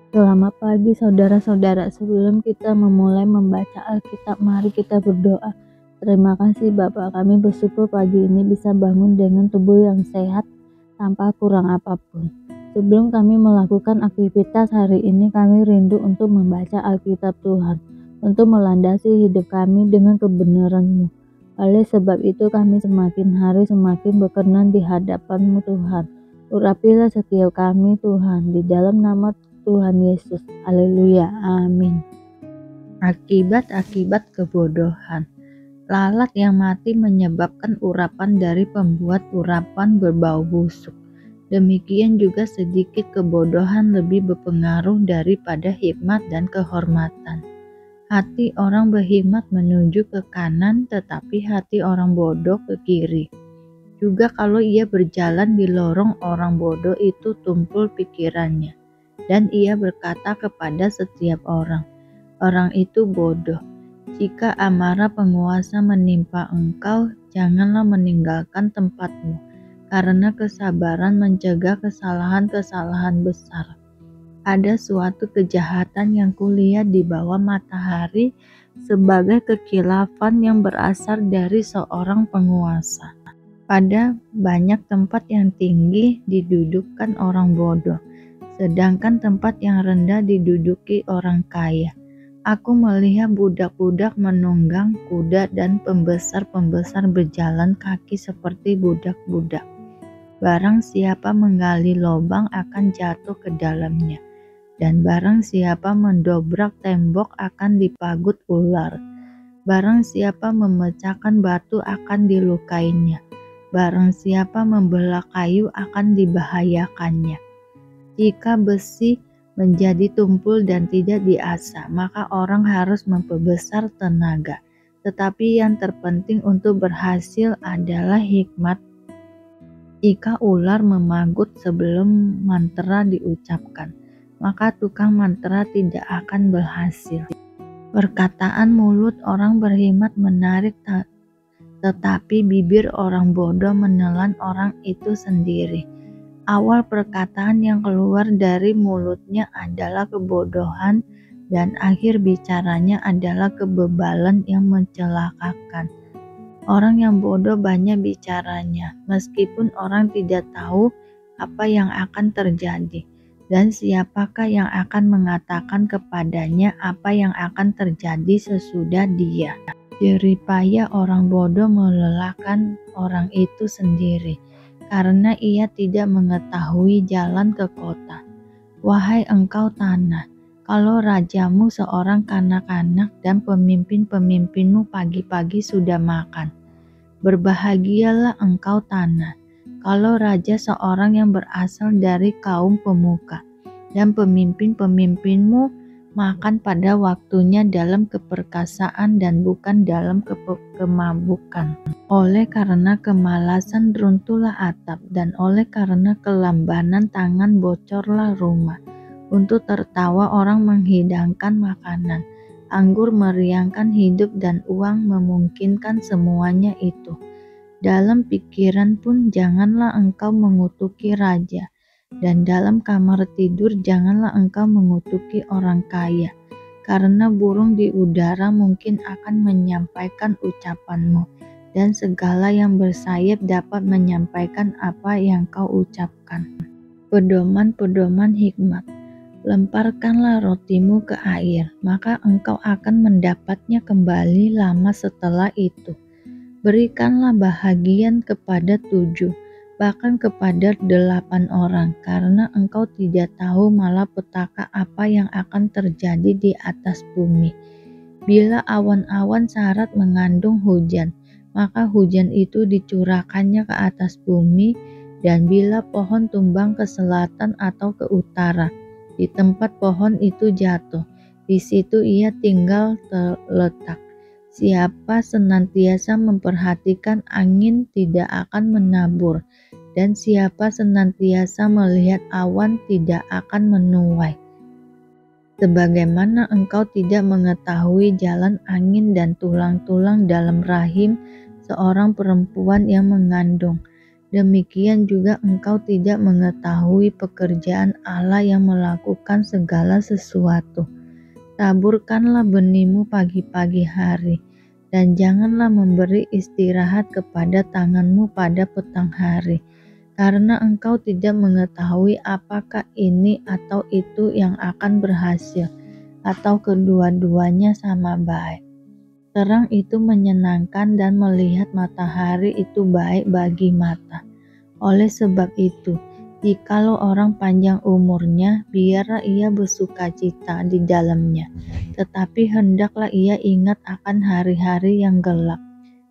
Selamat pagi saudara-saudara, sebelum kita memulai membaca Alkitab, mari kita berdoa. Terima kasih Bapa, kami bersyukur pagi ini bisa bangun dengan tubuh yang sehat tanpa kurang apapun. Sebelum kami melakukan aktivitas hari ini, kami rindu untuk membaca Alkitab Tuhan, untuk melandasi hidup kami dengan kebenaran-Mu. Oleh sebab itu kami semakin hari semakin berkenan di hadapan-Mu Tuhan. Urapilah setiap kami Tuhan, di dalam nama Tuhan Yesus. Haleluya. Amin. Akibat-akibat kebodohan. Lalat yang mati menyebabkan urapan dari pembuat urapan berbau busuk. Demikian juga sedikit kebodohan lebih berpengaruh daripada hikmat dan kehormatan. Hati orang berhikmat menuju ke kanan, tetapi hati orang bodoh ke kiri. Juga kalau ia berjalan di lorong, orang bodoh itu tumpul pikirannya. Dan ia berkata kepada setiap orang, orang itu bodoh. Jika amarah penguasa menimpa engkau, janganlah meninggalkan tempatmu, karena kesabaran mencegah kesalahan-kesalahan besar. Ada suatu kejahatan yang kulihat di bawah matahari sebagai kekilafan yang berasal dari seorang penguasa. Pada banyak tempat yang tinggi didudukkan orang bodoh, sedangkan tempat yang rendah diduduki orang kaya. Aku melihat budak-budak menunggang kuda dan pembesar-pembesar berjalan kaki seperti budak-budak. Barang siapa menggali lubang akan jatuh ke dalamnya, dan barang siapa mendobrak tembok akan dipagut ular. Barang siapa memecahkan batu akan dilukainya. Barang siapa membelah kayu akan dibahayakannya. Jika besi menjadi tumpul dan tidak diasah, maka orang harus memperbesar tenaga. Tetapi yang terpenting untuk berhasil adalah hikmat. Jika ular memagut sebelum mantra diucapkan, maka tukang mantra tidak akan berhasil. Perkataan mulut orang berhikmat menarik, tetapi bibir orang bodoh menelan orang itu sendiri. Awal perkataan yang keluar dari mulutnya adalah kebodohan, dan akhir bicaranya adalah kebebalan yang mencelakakan. Orang yang bodoh banyak bicaranya, meskipun orang tidak tahu apa yang akan terjadi, dan siapakah yang akan mengatakan kepadanya apa yang akan terjadi sesudah dia. Jeripaya orang bodoh melelahkan orang itu sendiri, karena ia tidak mengetahui jalan ke kota. Wahai engkau tanah, kalau rajamu seorang kanak-kanak dan pemimpin-pemimpinmu pagi-pagi sudah makan. Berbahagialah engkau tanah, kalau raja seorang yang berasal dari kaum pemuka, dan pemimpin-pemimpinmu makan pada waktunya dalam keperkasaan dan bukan dalam kemabukan. Oleh karena kemalasan runtuhlah atap, dan oleh karena kelambanan tangan bocorlah rumah. Untuk tertawa orang menghidangkan makanan, anggur meriangkan hidup, dan uang memungkinkan semuanya itu. Dalam pikiran pun janganlah engkau mengutuki raja, dan dalam kamar tidur janganlah engkau mengutuki orang kaya, karena burung di udara mungkin akan menyampaikan ucapanmu, dan segala yang bersayap dapat menyampaikan apa yang kau ucapkan. Pedoman-pedoman hikmat. Lemparkanlah rotimu ke air, maka engkau akan mendapatnya kembali lama setelah itu. Berikanlah bahagian kepada 7, bahkan kepada 8 orang, karena engkau tidak tahu malapetaka apa yang akan terjadi di atas bumi. Bila awan-awan sarat mengandung hujan, maka hujan itu dicurahkannya ke atas bumi, dan bila pohon tumbang ke selatan atau ke utara, di tempat pohon itu jatuh, di situ ia tinggal terletak. Siapa senantiasa memperhatikan angin tidak akan menabur, dan siapa senantiasa melihat awan tidak akan menuai. Sebagaimana engkau tidak mengetahui jalan angin dan tulang-tulang dalam rahim seorang perempuan yang mengandung, Demikian juga engkau tidak mengetahui pekerjaan Allah yang melakukan segala sesuatu. Taburkanlah benihmu pagi-pagi hari, dan janganlah memberi istirahat kepada tanganmu pada petang hari, karena engkau tidak mengetahui apakah ini atau itu yang akan berhasil, atau kedua-duanya sama baik. Terang itu menyenangkan dan melihat matahari itu baik bagi mata. Oleh sebab itu, jikalau orang panjang umurnya, biarlah ia bersukacita di dalamnya. Tetapi hendaklah ia ingat akan hari-hari yang gelap,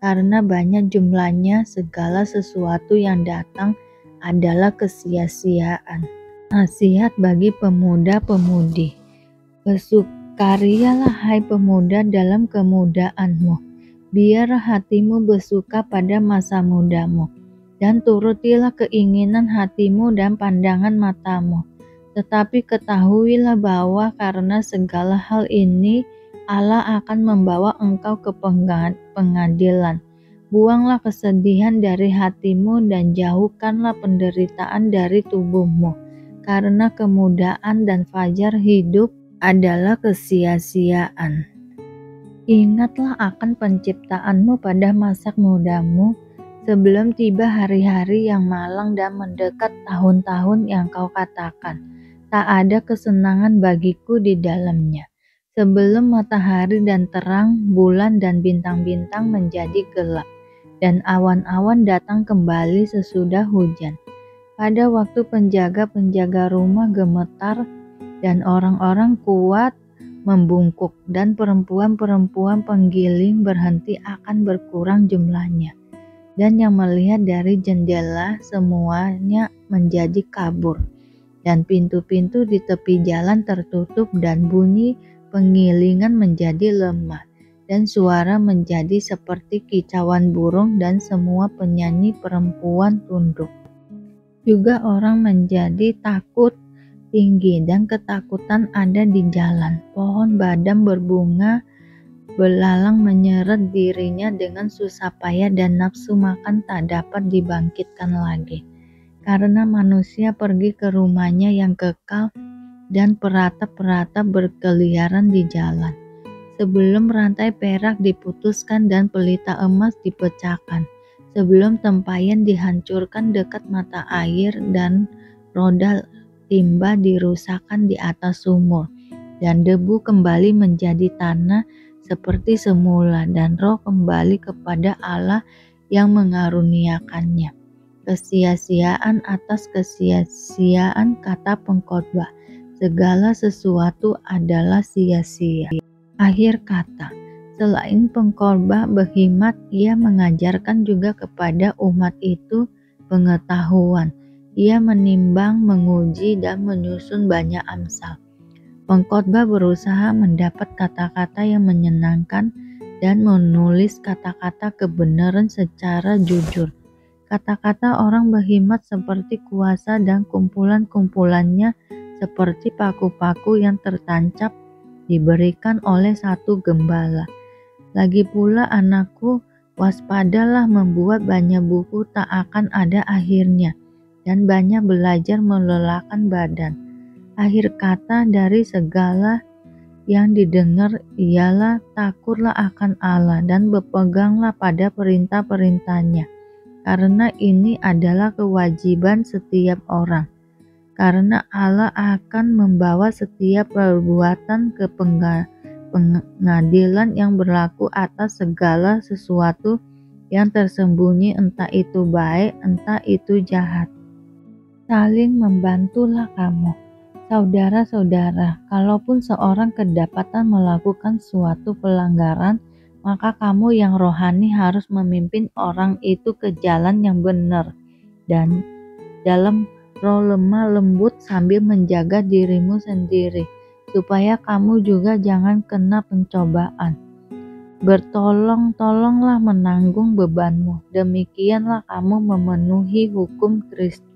karena banyak jumlahnya segala sesuatu yang datang adalah kesia-siaan. Nasihat bagi pemuda-pemudi. Bersukarialah hai pemuda dalam kemudaanmu, biarlah hatimu bersuka pada masa mudamu, dan turutilah keinginan hatimu dan pandangan matamu. Tetapi ketahuilah bahwa karena segala hal ini Allah akan membawa engkau ke pengadilan. Buanglah kesedihan dari hatimu dan jauhkanlah penderitaan dari tubuhmu, karena kemudaan dan fajar hidup adalah kesia-siaan. Ingatlah akan penciptaanmu pada masa mudamu, sebelum tiba hari-hari yang malang dan mendekat tahun-tahun yang kau katakan, tak ada kesenangan bagiku di dalamnya. Sebelum matahari dan terang, bulan dan bintang-bintang menjadi gelap, dan awan-awan datang kembali sesudah hujan. Pada waktu penjaga-penjaga rumah gemetar, dan orang-orang kuat membungkuk, dan perempuan-perempuan penggiling berhenti akan berkurang jumlahnya. Dan yang melihat dari jendela semuanya menjadi kabur, dan pintu-pintu di tepi jalan tertutup, dan bunyi penggilingan menjadi lemah, dan suara menjadi seperti kicauan burung, dan semua penyanyi perempuan tunduk. Juga orang menjadi takut tinggi, dan ketakutan ada di jalan. Pohon badam berbunga belalang menyeret dirinya dengan susah payah, dan nafsu makan tak dapat dibangkitkan lagi. Karena manusia pergi ke rumahnya yang kekal, dan peratap-peratap berkeliaran di jalan. Sebelum rantai perak diputuskan dan pelita emas dipecahkan, sebelum tempayan dihancurkan dekat mata air, dan roda timba dirusakkan di atas sumur, dan debu kembali menjadi tanah seperti semula, dan roh kembali kepada Allah yang mengaruniakannya. Kesia-siaan atas kesia-siaan, kata pengkhotbah, segala sesuatu adalah sia-sia. Akhir kata. Selain pengkhotbah berkhidmat, ia mengajarkan juga kepada umat itu pengetahuan. Ia menimbang, menguji, dan menyusun banyak amsal. Pengkhotbah berusaha mendapat kata-kata yang menyenangkan dan menulis kata-kata kebenaran secara jujur. Kata-kata orang berkhidmat seperti kuasa, dan kumpulan-kumpulannya seperti paku-paku yang tertancap diberikan oleh satu gembala. Lagi pula anakku, waspadalah, membuat banyak buku tak akan ada akhirnya, dan banyak belajar melelahkan badan. Akhir kata dari segala yang didengar ialah takutlah akan Allah, dan berpeganglah pada perintah-perintahnya, karena ini adalah kewajiban setiap orang. Karena Allah akan membawa setiap perbuatan ke pengadilan yang berlaku atas segala sesuatu yang tersembunyi, entah itu baik, entah itu jahat. Saling membantulah kamu, saudara-saudara. Kalaupun seorang kedapatan melakukan suatu pelanggaran, maka kamu yang rohani harus memimpin orang itu ke jalan yang benar, dan dalam roh lemah lembut, sambil menjaga dirimu sendiri, supaya kamu juga jangan kena pencobaan. Bertolong-tolonglah menanggung bebanmu, demikianlah kamu memenuhi hukum Kristus.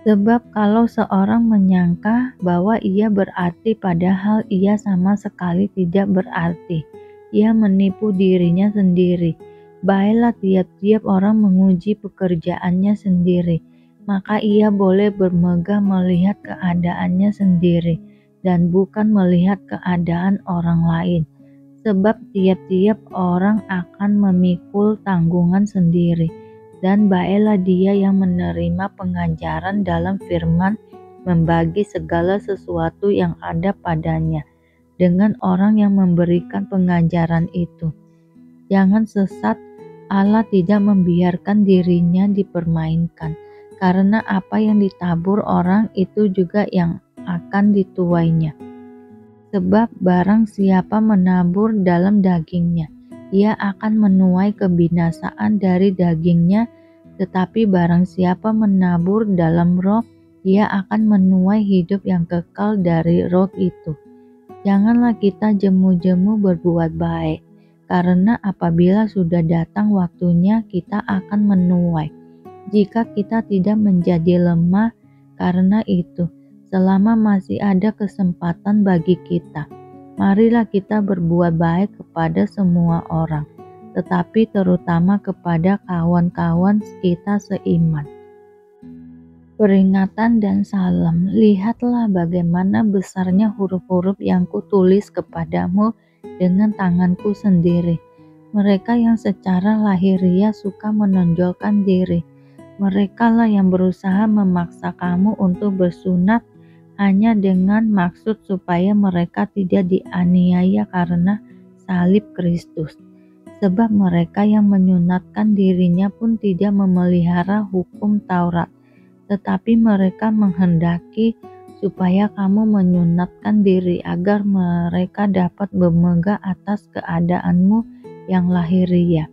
Sebab kalau seorang menyangka bahwa ia berarti padahal ia sama sekali tidak berarti, ia menipu dirinya sendiri. Baiklah tiap-tiap orang menguji pekerjaannya sendiri, maka ia boleh bermegah melihat keadaannya sendiri dan bukan melihat keadaan orang lain. Sebab tiap-tiap orang akan memikul tanggungan sendiri, dan baiklah dia yang menerima pengajaran dalam firman membagi segala sesuatu yang ada padanya dengan orang yang memberikan pengajaran itu. Jangan sesat, Allah tidak membiarkan dirinya dipermainkan, karena apa yang ditabur orang itu juga yang akan dituainya. Sebab barang siapa menabur dalam dagingnya, ia akan menuai kebinasaan dari dagingnya, tetapi barang siapa menabur dalam roh, ia akan menuai hidup yang kekal dari roh itu. Janganlah kita jemu-jemu berbuat baik, karena apabila sudah datang waktunya kita akan menuai. Jika kita tidak menjadi lemah karena itu, selama masih ada kesempatan bagi kita, marilah kita berbuat baik kepada semua orang, tetapi terutama kepada kawan-kawan kita seiman. Peringatan dan salam, lihatlah bagaimana besarnya huruf-huruf yang kutulis kepadamu dengan tanganku sendiri. Mereka yang secara lahiriah suka menonjolkan diri, merekalah yang berusaha memaksa kamu untuk bersunat hanya dengan maksud supaya mereka tidak dianiaya karena salib Kristus. Sebab mereka yang menyunatkan dirinya pun tidak memelihara hukum Taurat, tetapi mereka menghendaki supaya kamu menyunatkan diri agar mereka dapat bermegah atas keadaanmu yang lahiriah.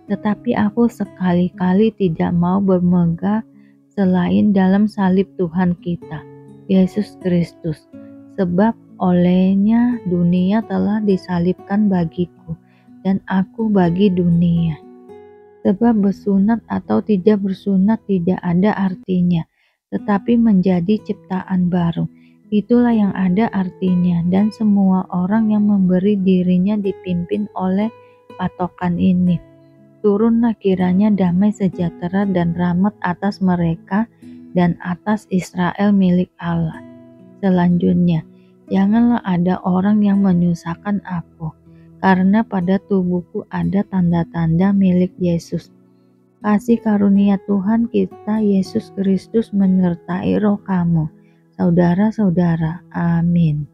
Tetapi aku sekali-kali tidak mau bermegah selain dalam salib Tuhan kita, Yesus Kristus. Sebab olehnya dunia telah disalibkan bagiku, dan aku bagi dunia. Sebab bersunat atau tidak bersunat tidak ada artinya, tetapi menjadi ciptaan baru. Itulah yang ada artinya, dan semua orang yang memberi dirinya dipimpin oleh patokan ini. Turunlah kiranya damai sejahtera dan rahmat atas mereka dan atas Israel milik Allah. Selanjutnya, janganlah ada orang yang menyusahkan aku, karena pada tubuhku ada tanda-tanda milik Yesus. Kasih karunia Tuhan kita Yesus Kristus menyertai roh kamu, saudara-saudara. Amin.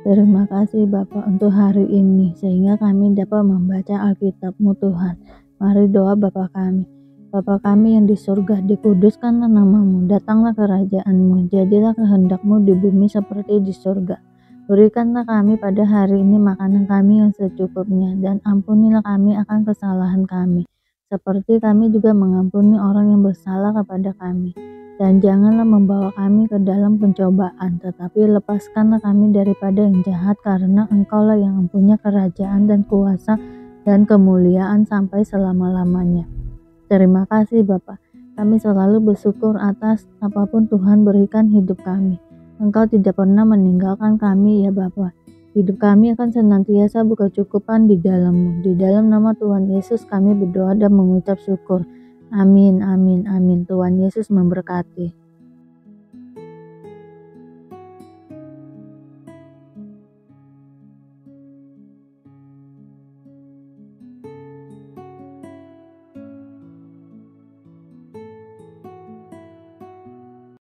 Terima kasih Bapa untuk hari ini, sehingga kami dapat membaca Alkitab-Mu Tuhan. Mari doa Bapa kami. Bapa kami yang di surga, dikuduskanlah nama-Mu, datanglah kerajaan-Mu, jadilah kehendak-Mu di bumi seperti di surga. Berikanlah kami pada hari ini makanan kami yang secukupnya, dan ampunilah kami akan kesalahan kami, seperti kami juga mengampuni orang yang bersalah kepada kami. Dan janganlah membawa kami ke dalam pencobaan, tetapi lepaskanlah kami daripada yang jahat, karena Engkaulah yang mempunyai kerajaan dan kuasa dan kemuliaan sampai selama-lamanya. Terima kasih Bapa. Kami selalu bersyukur atas apapun Tuhan berikan hidup kami. Engkau tidak pernah meninggalkan kami ya Bapa. Hidup kami akan senantiasa berkecukupan di dalam-Mu. Di dalam nama Tuhan Yesus kami berdoa dan mengucap syukur. Amin, amin, amin. Tuhan Yesus memberkati.